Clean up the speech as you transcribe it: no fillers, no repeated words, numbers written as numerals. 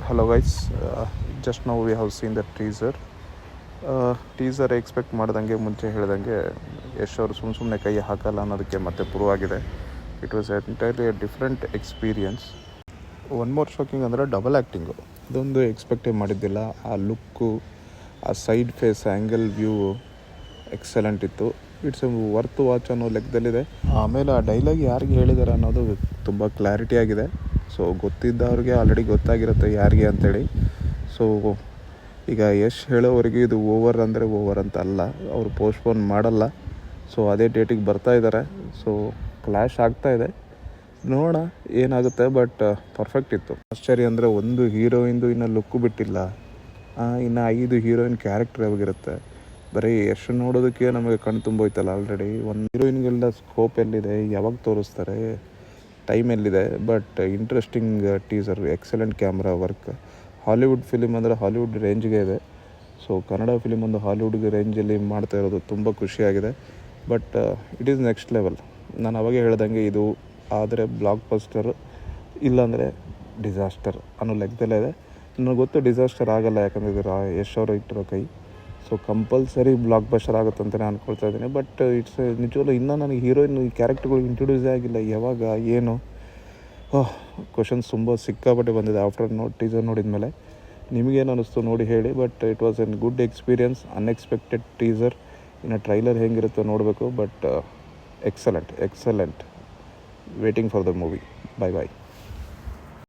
Hello guys, just now we have seen the teaser. Teaser expect ಮಾಡ್ದಂಗೆ ಮುಂಚೆ ಹೇಳ್ದಂಗೆ ಯಶ್ ಅವರು ಸುಮ್ಮನೆ ಕೈ ಹಾಕಲ್ಲ ಅನ್ನೋದಕ್ಕೆ ಮತ್ತೆ ಪ್ರೂವ್ ಆಗಿದೆ. It was entirely A different experience. One more shocking ಅಂದರೆ ಡಬಲ್ ಆ್ಯಕ್ಟಿಂಗು, ಇದೊಂದು ಎಕ್ಸ್ಪೆಕ್ಟೇ ಮಾಡಿದ್ದಿಲ್ಲ. ಆ ಲುಕ್ಕು, ಆ side phase angle view excellent ಇತ್ತು. ಇಟ್ಸ್ ವರ್ತ್ ವಾಚ್ ಅನ್ನೋ ಲೆಕ್ಕದಲ್ಲಿದೆ. ಆಮೇಲೆ ಆ ಡೈಲಾಗ್ ಯಾರಿಗೆ ಹೇಳಿದ್ದಾರೆ ಅನ್ನೋದು ತುಂಬ ಕ್ಲಾರಿಟಿ ಆಗಿದೆ. ಸೊ ಗೊತ್ತಿದ್ದವ್ರಿಗೆ ಆಲ್ರೆಡಿ ಗೊತ್ತಾಗಿರುತ್ತೆ ಯಾರಿಗೆ ಅಂಥೇಳಿ. ಸೊ ಈಗ ಯಶ್ ಹೇಳೋವರೆಗೆ ಇದು ಓವರ್ ಅಂದರೆ ಓವರ್ ಅಂತ ಅಲ್ಲ, ಅವರು ಪೋಸ್ಟ್ಪೋನ್ ಮಾಡಲ್ಲ. ಸೊ ಅದೇ ಡೇಟಿಗೆ ಬರ್ತಾ ಇದ್ದಾರೆ. ಸೊ ಕ್ಲ್ಯಾಶ್ ಆಗ್ತಾಯಿದೆ, ನೋಡೋಣ ಏನಾಗುತ್ತೆ. ಬಟ್ ಪರ್ಫೆಕ್ಟ್ ಇತ್ತು. ಆಶ್ಚರ್ಯ ಅಂದರೆ ಒಂದು ಹೀರೋಯಿನ್ದು ಇನ್ನೂ ಲುಕ್ಕು ಬಿಟ್ಟಿಲ್ಲ, ಇನ್ನು 5 ಹೀರೋಯಿನ್ ಕ್ಯಾರೆಕ್ಟರ್ ಯಾವಾಗಿರುತ್ತೆ. ಬರೀ ಯಶ್ ನೋಡೋದಕ್ಕೆ ನಮಗೆ ಕಣ್ಣು ತುಂಬೋಯ್ತಲ್ಲ ಆಲ್ರೆಡಿ. ಒಂದು ಹೀರೋಯಿನ್ಗೆಲ್ಲ ಸ್ಕೋಪ್ ಎಲ್ಲಿದೆ, ಯಾವಾಗ ತೋರಿಸ್ತಾರೆ, ಟೈಮ್ ಎಲ್ಲಿದೆ. But interesting teaser, excellent camera work. Hollywood film ಅಂದರೆ ಹಾಲಿವುಡ್ ರೇಂಜ್ಗೆ ಇದೆ. ಸೊ ಕನ್ನಡ ಫಿಲಿಮ್ ಒಂದು ಹಾಲಿವುಡ್ ರೇಂಜಲ್ಲಿ ಮಾಡ್ತಾ ಇರೋದು ತುಂಬ ಖುಷಿಯಾಗಿದೆ. But it is next level. ನಾನು ಅವಾಗೇ ಹೇಳ್ದಂಗೆ ಇದು ಆದರೆ ಬ್ಲಾಕ್ ಬಸ್ಟರ್, ಇಲ್ಲಾಂದರೆ ಡಿಸಾಸ್ಟರ್ ಅನ್ನೋ ಲೆಕ್ಕದಲ್ಲೇ ಇದೆ. ನನಗೆ ಗೊತ್ತು ಡಿಸಾಸ್ಟರ್ ಆಗಲ್ಲ, ಯಾಕಂದರೆ ಇದು ಯಶ್ ಅವರು ಇಟ್ಟಿರೋ ಕೈ. ಸೊ ಕಂಪಲ್ಸರಿ ಬ್ಲಾಕ್ ಬಸ್ಟರ್ ಆಗುತ್ತೆ ಅಂತಲೇ ಅಂದ್ಕೊಳ್ತಾ ಇದ್ದೀನಿ. ಬಟ್ ಇಟ್ಸ್ ನಿಜವಲ್ಲೂ ಇನ್ನೂ ನನಗೆ ಹೀರೋಯಿನ್ ಈ ಕ್ಯಾರೆಕ್ಟರ್ಗಳು ಇಂಟ್ರೊಡ್ಯೂಸೇ ಆಗಿಲ್ಲ. ಯಾವಾಗ ಏನು ಕ್ವಶನ್ಸ್ ತುಂಬ ಸಿಕ್ಕಾಪಟ್ಟೆ ಬಂದಿದೆ ಆಫ್ಟರ್ ಟೀಸರ್ ನೋಡಿದ ಮೇಲೆ. ನಿಮಗೇನು ಅನ್ನಿಸ್ತು ನೋಡಿ ಹೇಳಿ. But it was an good experience. Unexpected teaser. ಇನ್ನು ಟ್ರೈಲರ್ ಹೇಗಿರುತ್ತೋ ನೋಡಬೇಕು. But excellent waiting for the movie. Bye.